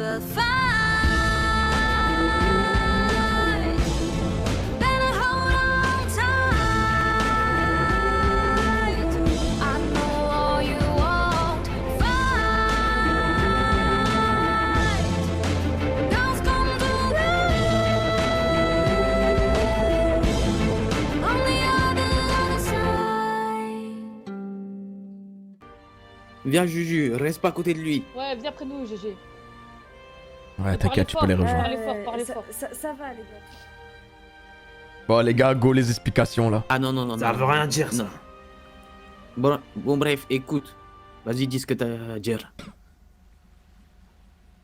but fight. Better hold on tight. I know all you won't fight. Girls come to on the other side. Viens Juju, reste pas à côté de lui. Ouais, viens près de nous, GG. Ouais, t'inquiète, tu peux les rejoindre. Parlez fort, parlez fort. Ça va, les gars. Bon, les gars, go les explications là. Ah non, non, non. Ça non, veut rien dire, ça. non. Bon, bref, écoute. Vas-y, dis ce que t'as à dire.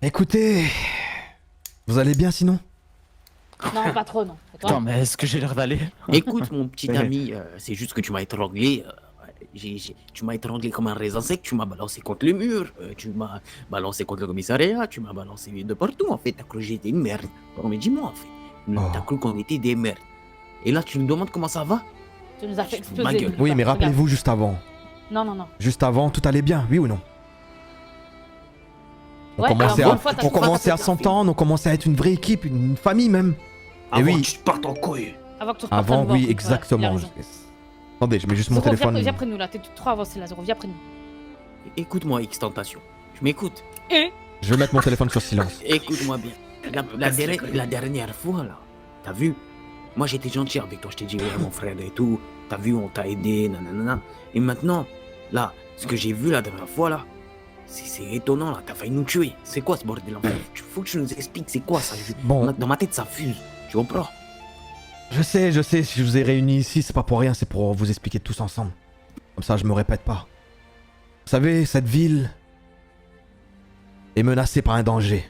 Écoutez. Vous allez bien sinon? Non, pas trop, non. Et toi Attends, mais est-ce que j'ai l'air d'aller? Écoute, mon petit ami, c'est juste que tu m'as étranglé. Tu m'as étranglé comme un raisin sec, tu m'as balancé contre le mur, tu m'as balancé contre le commissariat, tu m'as balancé de partout en fait. T'as cru que j'étais une merde. Non, mais dis-moi en fait. T'as cru qu'on était des merdes. Et là, tu me demandes comment ça va? Tu nous as fait Ma exploser. gueule. Oui, mais Regarde. rappelez-vous juste avant. Non, non, non. Juste avant, tout allait bien, oui ou non? On Ouais, commençait alors, à, une fois, t'as on tout commençait à fait. s'entendre, on commençait à être une vraie équipe, une famille même. Avant oui. que tu te partes en couille. Avant que tu repartes Avant, à nous oui, voir. exactement. Ouais, il a raison. Attendez, je mets juste mon Zoro, téléphone. Viens près de nous là, t'es trop avancé là, Zoro, viens près de nous. Écoute-moi, Extentation. Tu m'écoutes? Je vais mettre mon téléphone sur silence. Écoute-moi bien. La dernière fois, là, t'as vu? Moi, j'étais gentil avec toi. Je t'ai dit, ouais, mon frère et tout. T'as vu, on t'a aidé, nanana. Et maintenant, là, ce que j'ai vu la dernière fois, là, c'est étonnant, là. T'as failli nous tuer. C'est quoi ce bordel, en fait? Faut que tu nous expliques, c'est quoi ça? Bon. Dans ma tête, ça fuse. Tu comprends? Je sais, si je vous ai réunis ici, c'est pas pour rien, c'est pour vous expliquer tous ensemble. Comme ça, je me répète pas. Vous savez, cette ville est menacée par un danger.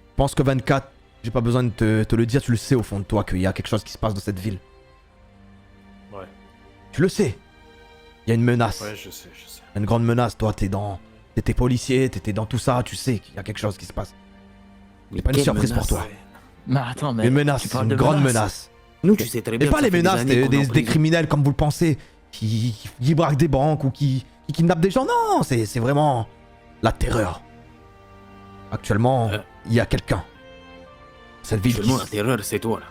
Je pense que 24, j'ai pas besoin de te le dire, tu le sais au fond de toi qu'il y a quelque chose qui se passe dans cette ville. Ouais. Tu le sais. Il y a une menace. Ouais, je sais. Une grande menace. Toi, t'étais policier, t'étais dans tout ça, tu sais qu'il y a quelque chose qui se passe. C'est pas une quelle surprise pour menace? toi. Mais attends, mais. Une menace, tu parles une de grande menace. Nous, tu sais très bien. Et pas ça les fait des menaces années qu'on est en des prison. criminels comme vous le pensez, qui braquent des banques ou qui kidnappent des gens. Non, c'est vraiment la terreur. Actuellement, il y a quelqu'un. Cette ville Actuellement, la terreur, c'est toi, là.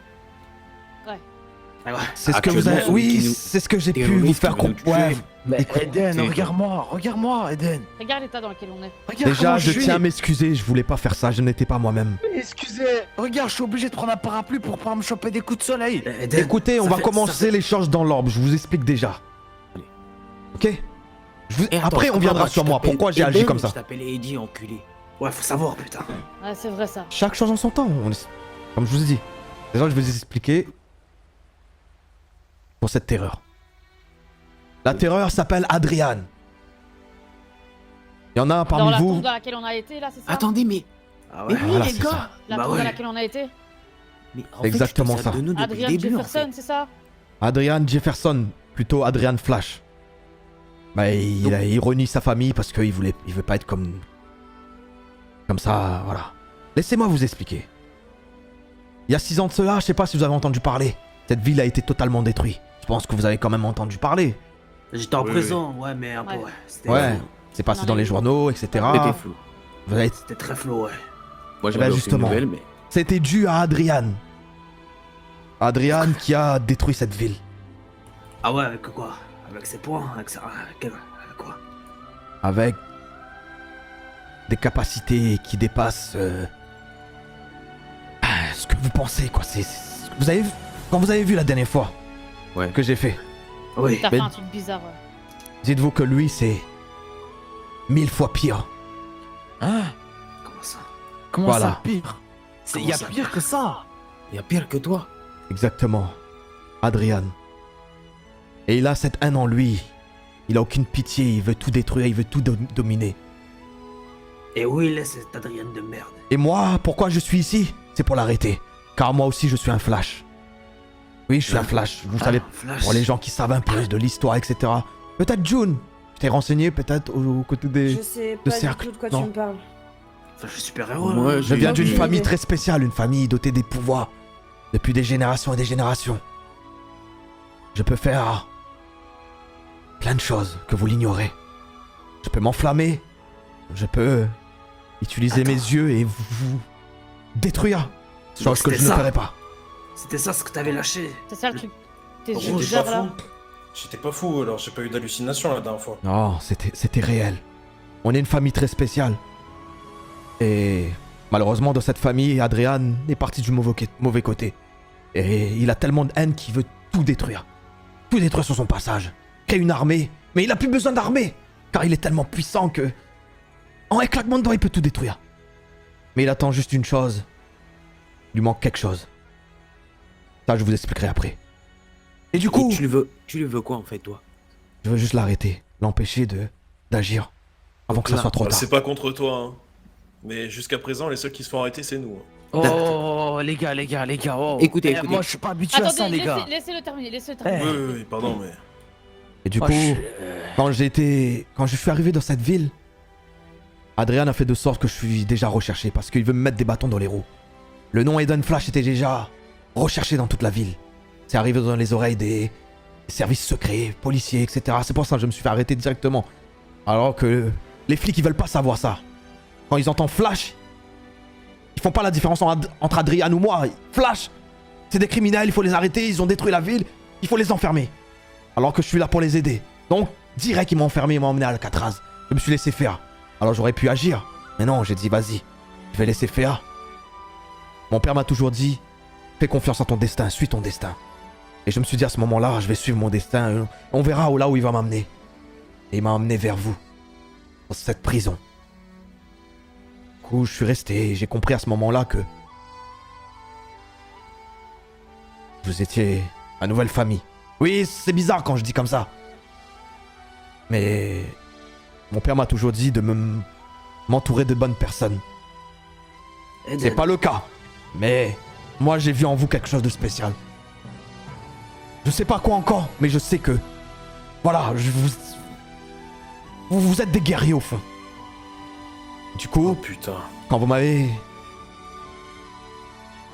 Ouais. C'est ce que vous avez... Oui, c'est ce que j'ai pu vous faire comprendre. Ouais. Mais Écoute, Eden, regarde-moi, Eden. Regarde l'état dans lequel on est. Regarde Déjà, comment je suis. tiens à m'excuser, je voulais pas faire ça, je n'étais pas moi-même. Excusez, regarde, je suis obligé de prendre un parapluie pour pas me choper des coups de soleil. Écoutez, on va commencer les choses dans l'ordre, je vous explique déjà. Allez. Ok Et attends, Après, on viendra sur moi, pourquoi j'ai agi comme ça. Je t'appelle Eddie, enculé. Ouais, faut savoir, putain. Ouais, c'est vrai ça. Chaque chose en son temps, comme je vous ai dit. Déjà, je vais vous expliquer pour cette terreur. La terreur s'appelle Adrian. Il y en a Dans parmi la vous. tombe dans laquelle on a été là, c'est ça? Attendez, mais Ah oui, ouais. Voilà, les c'est gars. ça. La Bah tombe ouais. dans laquelle on a été? Mais en C'est exactement fait, je te ça. sers de nous depuis Adrian le début, en Jefferson, fait. c'est ça? Adrian Jefferson, plutôt Adrian Flash. Bah, il renie sa famille parce qu'il veut pas être comme ça, voilà. Laissez-moi vous expliquer. Il y a 6 ans de cela, je sais pas si vous avez entendu parler. Cette ville a été totalement détruite. Je pense que vous avez quand même entendu parler. J'étais en Oui, prison, ouais, mais un peu, Ouais. ouais. C'était Ouais, flou. c'est passé Non, dans mais- les journaux, etc. C'était flou. Vous avez... C'était très flou, ouais. Moi, bah, j'avais aucune justement. nouvelle, mais... C'était dû à Adrian. Adrian qui a détruit cette ville. Ah ouais, avec quoi? Avec ses poings? Avec ça? Avec quoi? Avec des capacités qui dépassent ce que vous pensez, quoi. Vous avez vu... Quand vous avez vu la dernière fois Ouais. que j'ai fait, Oui. T'as fait Mais- un truc bizarre, ouais. dites-vous que lui, c'est 1000 fois pire. Hein? Comment ça? Comment Voilà. ça pire? Il y a ça pire que ça. Il y a pire que toi. Exactement. Adrian. Et il a cette haine en lui. Il a aucune pitié, il veut tout détruire, il veut tout dominer. Et où il est cet Adrien de merde? Et moi, pourquoi je suis ici? C'est pour l'arrêter. Car moi aussi, je suis un Flash. Oui, je suis un Flash. Vous savez, Flash. pour les gens qui savent un peu de l'histoire, etc. Peut-être June. Tu t'es renseigné peut-être aux côtés des... Je sais pas cercle, du tout de quoi non. tu me parles. Enfin, je suis super-héros, Moi, là. Je viens d'une aucune famille idée. très spéciale, une famille dotée des pouvoirs. Depuis des générations et des générations. Je peux faire plein de choses que vous l'ignorez. Je peux m'enflammer. Je peux utiliser mes yeux et vous détruire. Chose que je ne ça. ferai pas. C'était ça ce que t'avais lâché. C'est ça le truc. Tes Rouge, yeux j'étais bizarres pas là. fou. J'étais pas fou, alors j'ai pas eu d'hallucination la dernière fois. Non, c'était réel. On est une famille très spéciale. Et malheureusement, dans cette famille, Adrian est parti du mauvais côté. Et il a tellement de haine qu'il veut tout détruire. Tout détruire sur son passage. Créer une armée. Mais il a plus besoin d'armée. Car il est tellement puissant que... En un claquement de doigts, il peut tout détruire. Mais il attend juste une chose. Il lui manque quelque chose. Ça, je vous expliquerai après. Et du coup, Et tu lui veux quoi en fait, toi? je veux juste l'arrêter. L'empêcher d'agir. Avant que ça Là, soit trop Bah, tard. c'est pas contre toi, hein. Mais jusqu'à présent, les seuls qui se font arrêter, c'est nous. hein. Oh, les gars, oh. Écoutez, Eh, écoutez. Moi, je suis pas habitué à ça, Attendez, les gars. laissez-le terminer, laissez-le Eh. terminer. Oui, pardon, mais. Et du Oh, coup, je- quand je suis arrivé dans cette ville, Adrian a fait de sorte que je suis déjà recherché parce qu'il veut me mettre des bâtons dans les roues. Le nom Eden Flash était déjà recherché dans toute la ville. C'est arrivé dans les oreilles des services secrets, policiers, etc. C'est pour ça que je me suis fait arrêter directement. Alors que les flics, ils veulent pas savoir ça. Quand ils entendent Flash, ils font pas la différence entre Adrian ou moi. Flash, c'est des criminels, il faut les arrêter, ils ont détruit la ville, il faut les enfermer. Alors que je suis là pour les aider. Donc, direct, ils m'ont enfermé, ils m'ont emmené à Alcatraz. Je me suis laissé faire. Alors j'aurais pu agir. Mais non, j'ai dit, vas-y, je vais laisser faire. Mon père m'a toujours dit, fais confiance en ton destin, suis ton destin. Et je me suis dit à ce moment-là, je vais suivre mon destin. On verra là où il va m'amener. Et il m'a emmené vers vous. Dans cette prison. Du coup, je suis resté et j'ai compris à ce moment-là que... vous étiez ma nouvelle famille. Oui, c'est bizarre quand je dis comme ça. Mais... mon père m'a toujours dit de m'entourer de bonnes personnes. Eden, C'est pas le cas. Mais... moi, j'ai vu en vous quelque chose de spécial. Je sais pas quoi encore, mais je sais que... voilà, vous êtes des guerriers au fond. Du Oh coup, putain. quand vous m'avez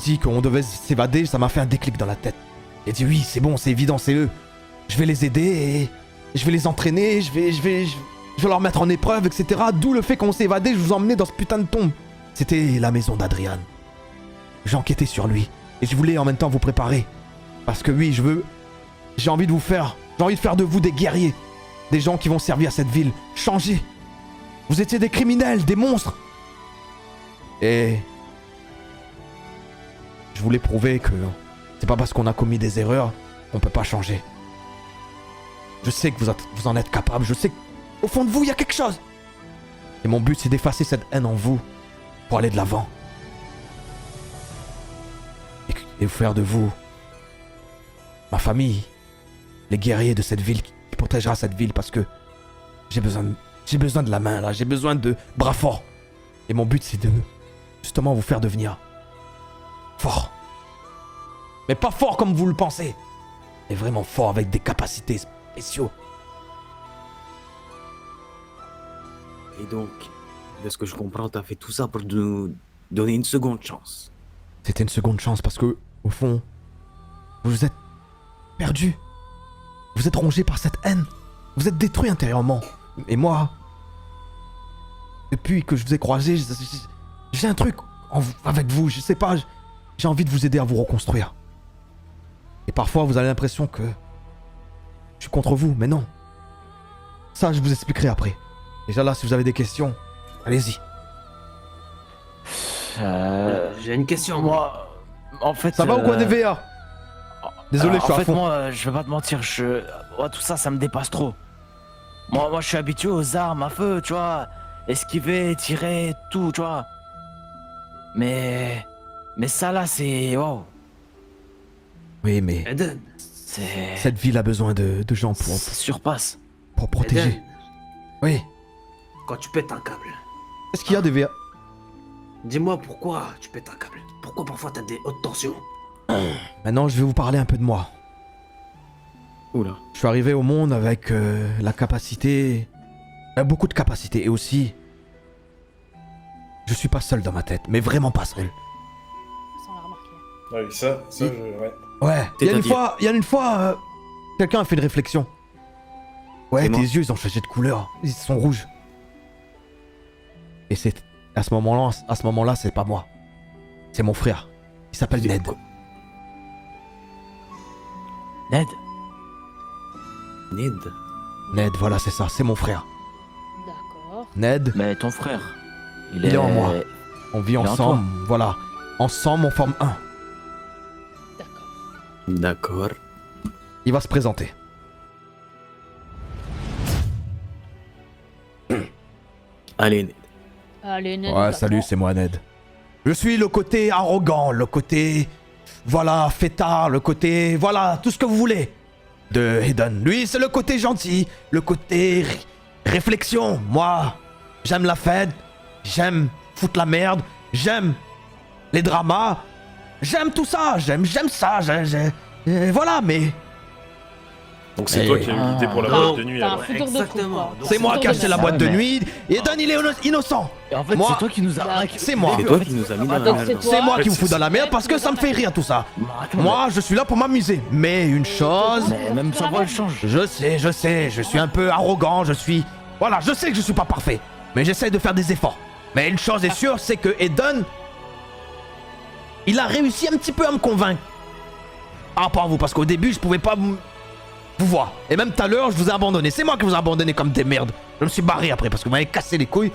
dit qu'on devait s'évader, ça m'a fait un déclic dans la tête. J'ai dit oui, c'est bon, c'est évident, c'est eux. Je vais les aider et je vais les entraîner, je vais leur mettre en épreuve, etc. D'où le fait qu'on s'est évadé, je vous emmenais dans ce putain de tombe. C'était la maison d'Adrian. J'ai enquêté sur lui et je voulais en même temps vous préparer. Parce que oui, j'ai envie de faire de vous des guerriers. Des gens qui vont servir cette ville, changer. Vous étiez des criminels, des monstres. Et... je voulais prouver que c'est pas parce qu'on a commis des erreurs qu'on peut pas changer. Je sais que vous en êtes capable, je sais qu'au fond de vous, il y a quelque chose. Et mon but, c'est d'effacer cette haine en vous pour aller de l'avant. Et faire de vous ma famille, les guerriers de cette ville qui protégera cette ville parce que j'ai besoin de la main là, j'ai besoin de bras forts. Et mon but, c'est de justement vous faire devenir fort. Mais pas fort comme vous le pensez, mais vraiment fort avec des capacités spéciaux. Et donc, de ce que je comprends, t'as fait tout ça pour nous donner une seconde chance. C'était une seconde chance parce que, au fond, vous êtes perdu. Vous êtes rongé par cette haine. Vous êtes détruit intérieurement. Et moi, depuis que je vous ai croisé, j'ai un truc avec vous. Je sais pas, j'ai envie de vous aider à vous reconstruire. Et parfois, vous avez l'impression que je suis contre vous, mais non. Ça, je vous expliquerai après. Déjà là, si vous avez des questions, allez-y. J'ai une question. Moi, en fait. Ça va ou quoi, DVA? Désolé, je suis en à fait, fond. moi, je vais pas te mentir, ouais, tout ça, ça me dépasse trop. Moi, je suis habitué aux armes à feu, tu vois. Esquiver, tirer, tout, tu vois. Mais ça, là, c'est... wow. Oui, mais Eden, C'est... cette ville a besoin de gens Ça surpasse. pour protéger. Eden, Oui. quand tu pètes un câble, Qu'est-ce qu'il y a, DVA? dis-moi pourquoi tu pètes un câble. Pourquoi parfois t'as des hautes tensions? Maintenant, je vais vous parler un peu de moi. Oula. Je suis arrivé au monde avec la capacité... beaucoup de capacités. Et aussi... je suis pas seul dans ma tête. Mais vraiment pas seul. Ça, on l'a remarqué. Ah oui, ça, ouais. Ouais. Il y C'est-à-dire a une fois... quelqu'un a fait une réflexion. Ouais, C'est tes moi. yeux, ils ont changé de couleur. Ils sont rouges. Et Et à ce moment-là, c'est pas moi. C'est mon frère. Il s'appelle Ned. Ned, Ned. Ned, voilà, c'est ça. C'est mon frère. D'accord. Ned, mais ton frère, Il est en moi. on vit est en ensemble. Voilà. Ensemble, on forme un. D'accord. D'accord. Il va se présenter. Allez, Ned. Allez, Ned. Ouais, salut, c'est moi, Ned. Je suis le côté arrogant, le côté... Voilà, fêtard, le côté... Voilà, tout ce que vous voulez. De Eden. Lui, c'est le côté gentil, le côté... réflexion. Moi, j'aime la fête, j'aime foutre la merde, j'aime les dramas, j'aime tout ça, j'aime ça, voilà, mais... Donc c'est Mais- toi qui as eu l'idée pour la Ah. boîte de nuit T'as un alors. fouteur de trou, Exactement. quoi. Donc, C'est moi qui ai acheté la boîte de mais- nuit, Eden, il est innocent. Et en fait, Moi- c'est toi qui nous a arnaqué. C'est moi. C'est toi qui nous a mis dans la Donc merde. c'est toi. C'est moi qui vous Ouais, fous dans la c'est- merde parce que ça me fait rire tout ça. Mais attends, Moi, je suis là pour m'amuser. Mais une chose... mais même sa voix elle change. Je sais, je suis un peu arrogant, je suis... Voilà, je sais que je suis pas parfait, mais j'essaie de faire des efforts. Mais une chose est sûre, c'est que Eden... Il a réussi un petit peu à me convaincre. Par rapport à vous, parce qu'au début, je pouvais pas vous voir. Et même tout à l'heure, je vous ai abandonné. C'est moi qui vous ai abandonné comme des merdes. Je me suis barré après, parce que vous m'avez cassé les couilles.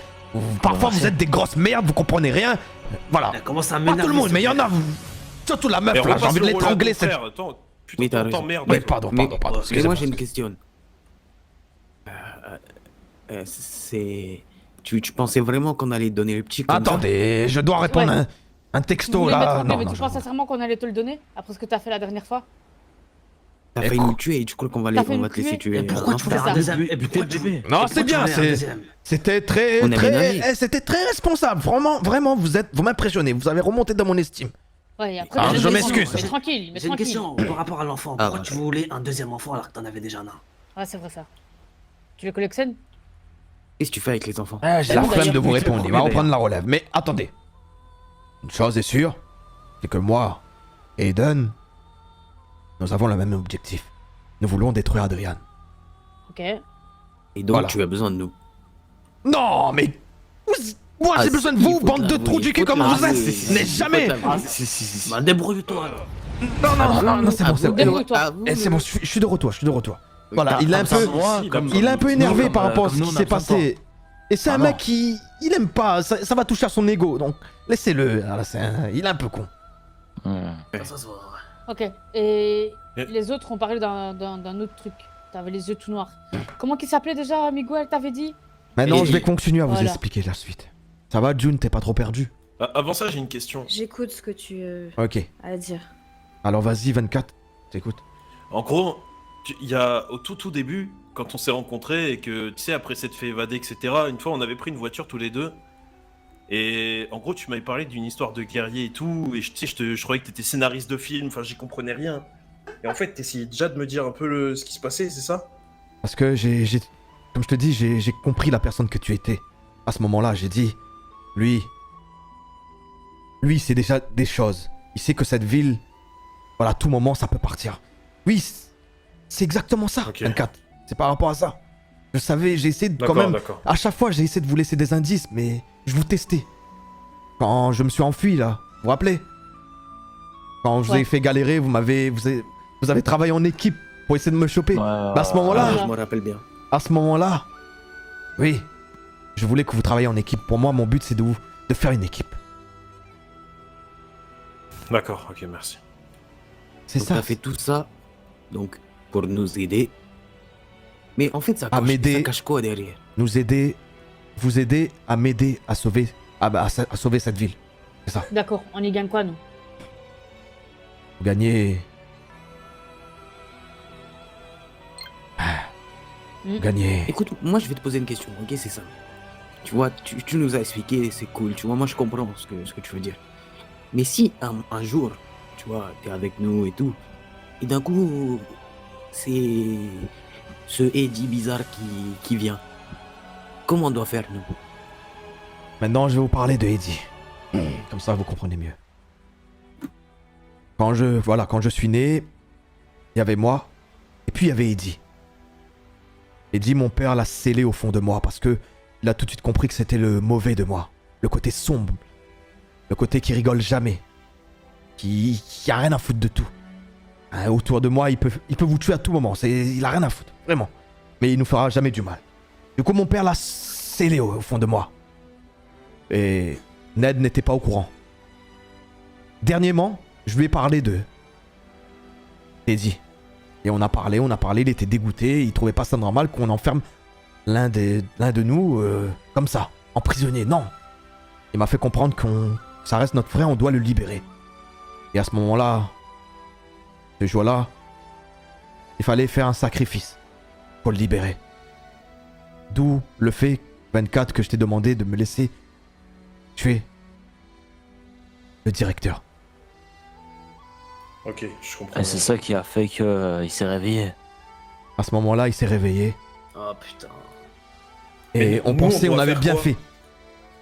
Parfois, vous êtes des grosses merdes, vous comprenez rien. Voilà. Elle commence à Pas m'énerver. tout le monde, s'il mais il y te en plaît. a... Surtout la meuf, Mais là, j'ai repasse envie de le rôle à l'étrangler, ton cette... frère. Attends, Mais t'as putain, raison. t'emmerdes. Oui, pardon. Mais Excusez-moi. moi j'ai une question. C'est. Tu pensais vraiment qu'on allait te donner le petit comme ça Attendez, je dois répondre Ouais. un Tu texto, voulais là. mettre en paix, Non, mais non, tu penses sincèrement qu'on allait te le donner après ce que t'as fait la dernière fois? T'as failli nous tuer et tu crois qu'on va, T'as fait on va nous te laisser tuer tuer. Et pourquoi tu c'est veux faire ça. un deuxième Buter Et pourquoi le tu- bébé. et Non, pourquoi c'est tu bien, veux faire un c'est... deuxième C'était très, On est ménagés. c'était très responsable. Vraiment, vous m'impressionnez. Vous avez remonté dans mon estime. Ouais, et après, Ah, j'ai une je question. m'excuse. Mais tranquille, mais J'ai une tranquille. question par rapport à l'enfant. Ah, Pourquoi ouais. tu voulais un deuxième enfant alors que t'en avais déjà un? Ouais, c'est vrai ça. Tu les collectionnes? Qu'est-ce que tu fais avec les enfants J'ai C'est la bon, flemme d'ailleurs. de vous Oui, répondre. Il va reprendre la relève. Mais attendez. Une chose est sûre, c'est que moi et Eden, nous avons le même objectif. Nous voulons détruire Adrian. Ok. Et donc Voilà. tu as besoin de nous. Non, mais... Moi, Ah, j'ai si, besoin de il vous, faut bande te de trous du cul l'avouer, comme il faut vous te êtes. l'avouer. Mais Il faut jamais... te l'avouer. Ah, si. Bah débrouille-toi. Non, c'est bon, c'est bon. Débrouille-toi. C'est bon, je suis de retour, Voilà, il est un Comme ça, peu... moi, Si, comme- Il est un peu énervé comme- par rapport à comme ce nous, qui on a s'est besoin de passé. Et c'est Ah un non. mec qui... Il aime pas, ça va toucher à son ego, donc laissez-le. Voilà, il est un peu con. toi. Ouais. Ça se voit. Ok. Et Et- les autres ont parlé d'un autre truc. T'avais les yeux tout noirs. Comment qu'il s'appelait déjà, Miguel, t'avais dit? Maintenant, Et- je vais continuer à vous Voilà. expliquer la suite. Ça va, June, t'es pas trop perdu? Ah, avant ça, j'ai une question. J'écoute ce que tu Ok. as à dire. Alors vas-y, 24, t'écoutes. En gros, il y a au tout début, quand on s'est rencontrés et que, tu sais, après s'être fait évader, etc., une fois, on avait pris une voiture tous les deux. Et en gros, tu m'avais parlé d'une histoire de guerrier et tout. Et tu sais, je croyais que t'étais scénariste de film. Enfin, j'y comprenais rien. Et en fait, t'essayais déjà de me dire un peu ce qui se passait, c'est ça? Parce que comme je te dis, j'ai compris la personne que tu étais. À ce moment-là, j'ai dit, lui, c'est déjà des choses. Il sait que cette ville, voilà, à tout moment, ça peut partir. Oui, c'est exactement ça, Ok. 24. C'est par rapport à ça. Je savais, j'ai essayé de quand D'accord, même... d'accord. À chaque fois, j'ai essayé de vous laisser des indices, mais je vous testais. Quand je me suis enfui, là, vous vous rappelez? Quand je vous ai Ouais. fait galérer, vous avez travaillé en équipe pour essayer de me choper. Bah, à ce moment-là, Je me rappelle bien. à ce moment-là, oui, je voulais que vous travailliez en équipe. Pour moi, mon but, c'est de faire une équipe. D'accord, ok, merci. C'est Donc ça. t'as fait tout ça, donc pour nous aider. Mais en fait, ça À m'aider. ça cache quoi derrière? Nous aider, vous aider à m'aider à sauver, à sauver cette ville. C'est ça. D'accord, on y gagne quoi, nous? Vous gagnez. Vous gagnez. Écoute, moi je vais te poser une question, ok, c'est ça. Tu vois, tu nous as expliqué, c'est cool, tu vois, moi je comprends ce que tu veux dire. Mais si un jour, tu vois, t'es avec nous et tout, et d'un coup, c'est ce Eddie bizarre qui vient, comment on doit faire, nous? Maintenant, je vais vous parler de Eddie. Comme ça, vous comprenez mieux. Quand je suis né, il y avait moi, et puis il y avait Eddie. Eddie, mon père, l'a scellé au fond de moi parce que il a tout de suite compris que c'était le mauvais de moi. Le côté sombre. Le côté qui rigole jamais. Qui a rien à foutre de tout. Hein, autour de moi, il peut vous tuer à tout moment. Il a rien à foutre, vraiment. Mais il nous fera jamais du mal. Du coup, mon père l'a scellé au fond de moi. Et Ned n'était pas au courant. Dernièrement, je lui ai parlé de Teddy. Et on a parlé, il était dégoûté, il trouvait pas ça normal qu'on enferme l'un de nous comme ça, en prisonnier. Non. Il m'a fait comprendre ça reste notre frère, on doit le libérer. Et à ce moment-là, ce jour-là, il fallait faire un sacrifice pour le libérer. D'où le fait, 24, que je t'ai demandé de me laisser tuer le directeur. Ok, je comprends. Et c'est ça qui a fait qu'il s'est réveillé. À ce moment-là, il s'est réveillé. Oh putain. Et Mais on nous, pensait on on doit avait faire bien quoi? fait.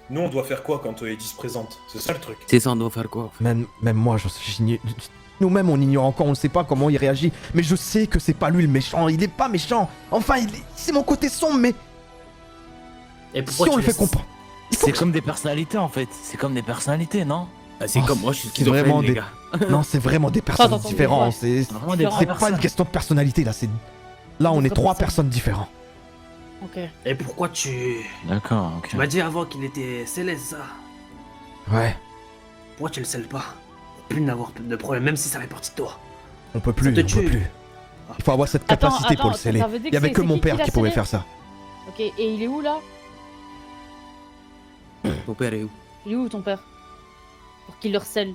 Nous, on doit faire quoi quand Edith se présente? C'est ça le truc. C'est ça, on doit faire quoi? Même moi, nous-mêmes, on ignore encore, on ne sait pas comment il réagit. Mais je sais que c'est pas lui le méchant. Il est pas méchant. Enfin, c'est mon côté sombre, mais Et si pourquoi on tu le fait laisses- comprendre. C'est comme des personnalités en fait. C'est comme des personnalités, non? Ah, c'est Oh, comme moi, je suis c'est vraiment schizophrène, les des- gars. Non, c'est vraiment des personnes attends, différentes. ouais. C'est Vraiment des Différents. c'est pas une question de personnalité là. Là, on est Des vraies trois personnes. personnes différentes. Ok. Et pourquoi tu... D'accord, ok. Tu m'as dit avant qu'il était scellé, c'est ça? Ouais, Pourquoi tu le scelles pas? Pour plus n'avoir de problème, même si ça fait partie de toi. on peut plus, te on peut tue. plus. Il faut avoir cette Attends, capacité pour le attends, sceller. ça veut dire Il y avait que que c'est mon qui père l'a qui pouvait scellé faire ça. Ok, et il est où là? Ton père est où? Il est où ton père? Pour qu'il le recèle.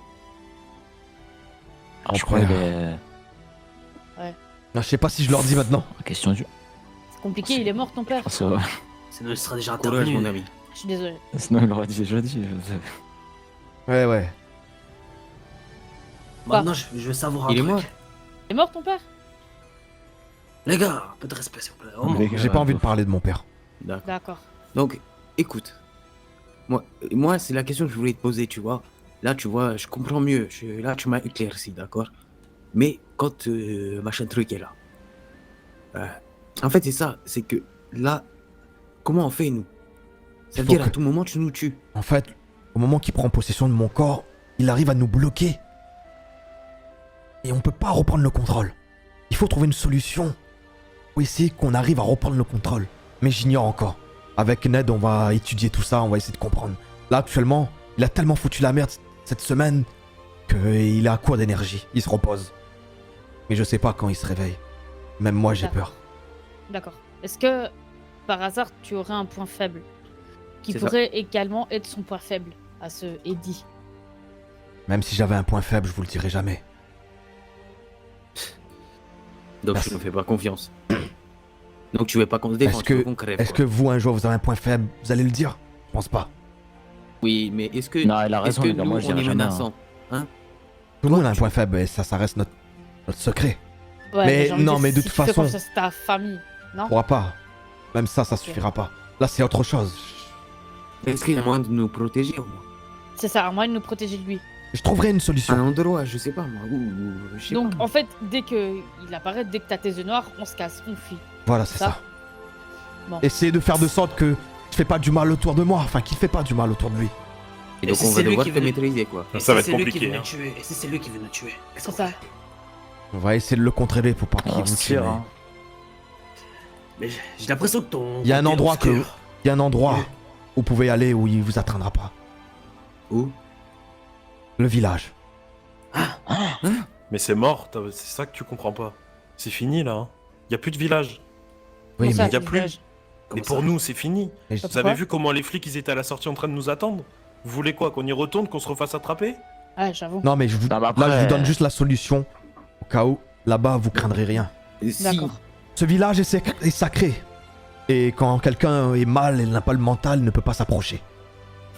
Ah, je crois qu'il est. Non, je sais pas si je leur dis maintenant. Question du. C'est compliqué, il est mort ton père. Ça va. Sinon, il sera déjà Courage, intervenu. mon ami. Je suis désolé. Sinon, il l'aurait déjà dit. Ouais. Maintenant, je veux savoir un Il est truc. mort. Il est mort ton père? Les gars, un peu de respect, s'il vous plaît. Oh, Les gars, J'ai pas envie de parler de mon père. D'accord. D'accord. Donc, écoute. Moi c'est la question que je voulais te poser, tu vois. Là, tu vois, je comprends mieux. Là, tu m'as éclairci, d'accord? Mais quand machin truc est là. En fait, c'est ça. C'est que là, comment on fait, nous? Ça veut Faut dire à que- tout moment, tu nous tues. En fait, au moment qu'il prend possession de mon corps, il arrive à nous bloquer. Et on peut pas reprendre le contrôle. Il faut trouver une solution pour essayer qu'on arrive à reprendre le contrôle. Mais j'ignore encore. Avec Ned, on va étudier tout ça, on va essayer de comprendre. Là, actuellement, il a tellement foutu la merde cette semaine qu'il est à court d'énergie. Il se repose. Mais je sais pas quand il se réveille. Même moi, j'ai peur. D'accord. Est-ce que, par hasard, tu aurais un point faible qui C'est ça. pourrait également être son point faible à ce Eddie? Même si j'avais un point faible, je vous le dirai jamais. Donc, Merci. tu ne fais pas confiance. Donc, tu veux pas qu'on se défende, Est-ce tu veux que, qu'on crève, est-ce quoi. que vous, un jour, vous avez un point faible, vous allez le dire? Je pense pas. Oui, mais est-ce que. Non, il a est-ce raison, que les gars, nous, moi, je on dirais est jamais, hein. menaçant? Tout le monde a un point faible et ça reste notre secret. Ouais, Mais j'ai envie non, dire, mais de si toute tu fais façon- confiance à ta famille, non? On pourra pas. Même ça suffira pas. Là, c'est autre chose. Est-ce qu'il y a moyen de nous protéger au moins? C'est ça, à moi de nous protéger de lui. Je trouverai une Un solution. endroit, je sais pas moi, je sais Donc, pas. en fait, dès que il apparaît, dès que t'as tes yeux noirs, on se casse, on fuit. Voilà, c'est ça. ça. Bon. Essayez de faire de sorte que je fais pas du mal autour de moi. Enfin, qu'il fait pas du mal autour de lui. Et Et donc si on c'est va lui devoir qui te veut- maîtriser quoi. Et Ça va si être c'est lui qui compliqué, veut hein. nous tuer? Et si c'est lui qui veut nous tuer? Qu'est-ce C'est qu'on ça. fait? On va essayer de le contrôler pour pas qu'il On nous tue, tire, mais- hein. Mais j'ai l'impression que ton... Il y a un côté endroit obscur- Il y a un endroit Oui. où vous pouvez aller où il vous atteindra pas. Où? Le village. Mais c'est mort, c'est ça que tu comprends pas. C'est fini là. Hein. Y a plus de village. Oui, Comment ça, mais, y a le plus. village? Mais Comment pour ça? nous, c'est fini. mais je- Vous Pourquoi avez vu comment les flics ils étaient à la sortie en train de nous attendre? Vous voulez quoi? Qu'on y retourne, qu'on se refasse attraper? Ouais, j'avoue. non, mais Non, mais là, après- je vous donne juste la solution. Au cas où, là-bas, vous craindrez rien. Si. D'accord. Ce village est sacré. Et quand quelqu'un est mal et n'a pas le mental, il ne peut pas s'approcher.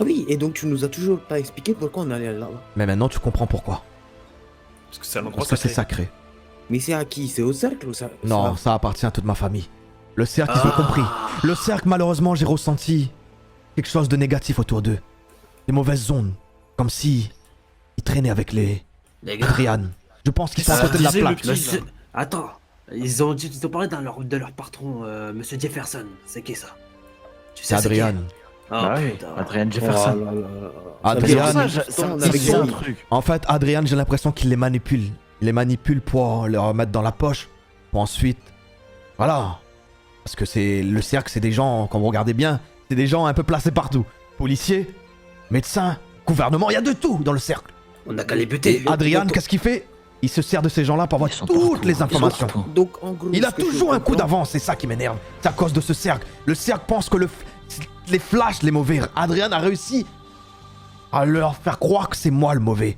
Ah oui, et donc tu nous as toujours pas expliqué pourquoi on allait là-bas. Mais maintenant, tu comprends pourquoi. Parce que c'est un endroit Parce que c'est sacré. sacré. Mais c'est à qui? C'est au cercle ou ça? Non, ça appartient à toute ma famille. Le cercle, ils ont compris. Le cercle, malheureusement, j'ai ressenti quelque chose de négatif autour d'eux. Des mauvaises zones. Comme si ils traînaient avec les Les gars, Adrian. Je pense qu'ils sont à Ça côté de la disait le plaque. petit, monsieur... là. Attends, ils ont parlé de leur patron, Monsieur Jefferson. C'est qui ça? Tu C'est sais qui? Adrian. Bah oui, putain. Adrien Oh Jefferson. là là là. Adrien, C'est pour ça, Ça, ça on me avait dit un gagné. truc. En fait, Adrien, j'ai l'impression qu'il les manipule. Il les manipule pour les remettre dans la poche. Pour ensuite. Voilà. Parce que c'est le cercle, c'est des gens, quand vous regardez bien, c'est des gens un peu placés partout. Policiers, médecins, gouvernement, il y a de tout dans le cercle. On a qu'à les Et buter. Adrien, qu'est-ce qu'il fait? Il se sert de ces gens-là pour avoir Ils sont toutes partout, les ils sont informations. partout. Donc en gros, Il a ce que je toujours un coup comprends- d'avance, c'est ça qui m'énerve. C'est à cause de ce cercle. Le cercle pense que les flashs, les mauvais. Adrien a réussi à leur faire croire que c'est moi le mauvais.